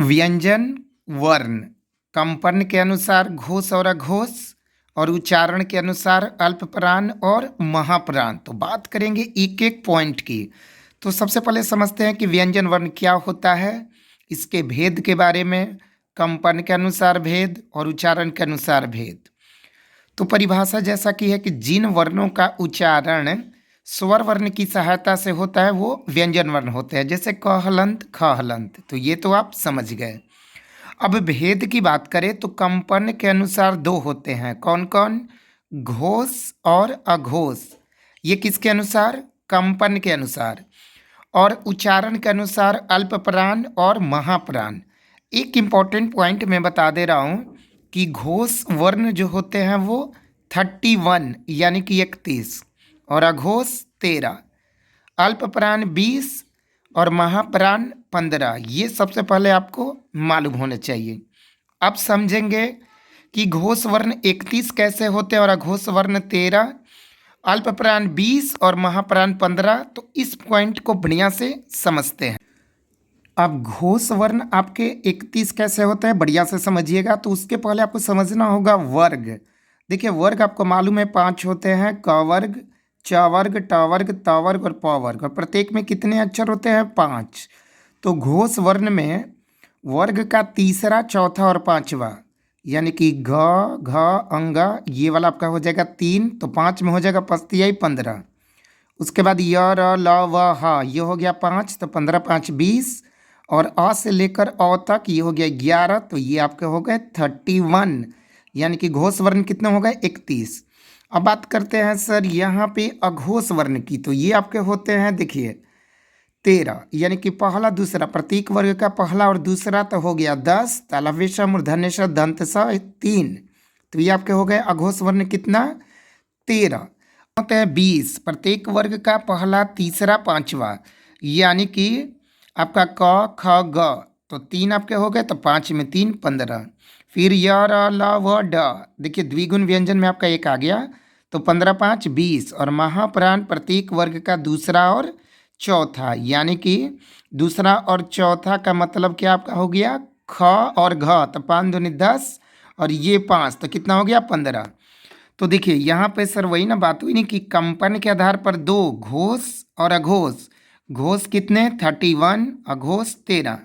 व्यंजन वर्ण कंपन के अनुसार घोष और अघोष और उच्चारण के अनुसार अल्पप्राण और महाप्राण। तो बात करेंगे एक एक पॉइंट की। तो सबसे पहले समझते हैं कि व्यंजन वर्ण क्या होता है, इसके भेद के बारे में, कंपन के अनुसार भेद और उच्चारण के अनुसार भेद। तो परिभाषा जैसा कि है कि जिन वर्णों का उच्चारण स्वर वर्ण की सहायता से होता है वो व्यंजन वर्ण होते हैं, जैसे क हलंत ख हलंत। तो ये तो आप समझ गए। अब भेद की बात करें तो कंपन के अनुसार दो होते हैं, कौन कौन? घोष और अघोष। ये किसके अनुसार? कंपन के अनुसार। और उच्चारण के अनुसार अल्पप्राण और महाप्राण। एक इम्पॉर्टेंट पॉइंट मैं बता दे रहा हूँ कि घोष वर्ण जो होते हैं वो 31 यानी कि 31 और अघोष 13, अल्पप्राण 20 और महाप्राण 15। ये सबसे पहले आपको मालूम होना चाहिए। अब समझेंगे कि घोष वर्ण 31 कैसे होते हैं और अघोष वर्ण 13, अल्पप्राण 20 और महाप्राण 15। तो इस पॉइंट को बढ़िया से समझते हैं। अब घोष वर्ण आपके 31 कैसे होते हैं बढ़िया से समझिएगा। तो उसके पहले आपको समझना होगा वर्ग। देखिए वर्ग आपको मालूम है 5 होते हैं, क वर्ग, च वर्ग, ट वर्ग, त वर्ग और प वर्ग। और प्रत्येक में कितने अक्षर होते हैं? 5। तो घोष वर्ण में वर्ग का तीसरा, चौथा और पांचवा यानी कि घ, घ, अंग, ये वाला आपका हो जाएगा 3। तो 5 में हो जाएगा पस्तियाई 15। उसके बाद य, र, ल, व, ह, ये हो गया 5। तो 15 5 20 और अ से लेकर अ तक ये हो गया 11। तो ये आपके हो गए 31 यानी कि घोष वर्ण कितने हो गए? 31। अब बात करते हैं सर यहाँ पे अघोष वर्ण की। तो ये आपके होते हैं देखिए 13 यानी कि पहला दूसरा, प्रतीक वर्ग का पहला और दूसरा तो हो गया 10, तालव्य स, मूर्धन्य स, दंत स 3। तो ये आपके हो गए अघोष वर्ण कितना? 13। होते हैं 20, प्रत्येक वर्ग का पहला, तीसरा, पांचवा यानी कि आपका क ख ग। तो 3 आपके हो गए। तो 5 में 3 15। फिर य, र, ल, व, ड। देखिए द्विगुण व्यंजन में आपका एक आ गया। तो 15 5 20 और महाप्राण प्रत्येक वर्ग का दूसरा और चौथा यानी कि दूसरा और चौथा का मतलब क्या आपका हो गया? ख और घ। तो 5 दूनी 10 और ये 5। तो कितना हो गया? 15। तो देखिए यहाँ पे सर वही ना बात हुई नहीं कि कंपन के आधार पर दो, घोष और अघोष। घोष कितने? 31, अघोष 13।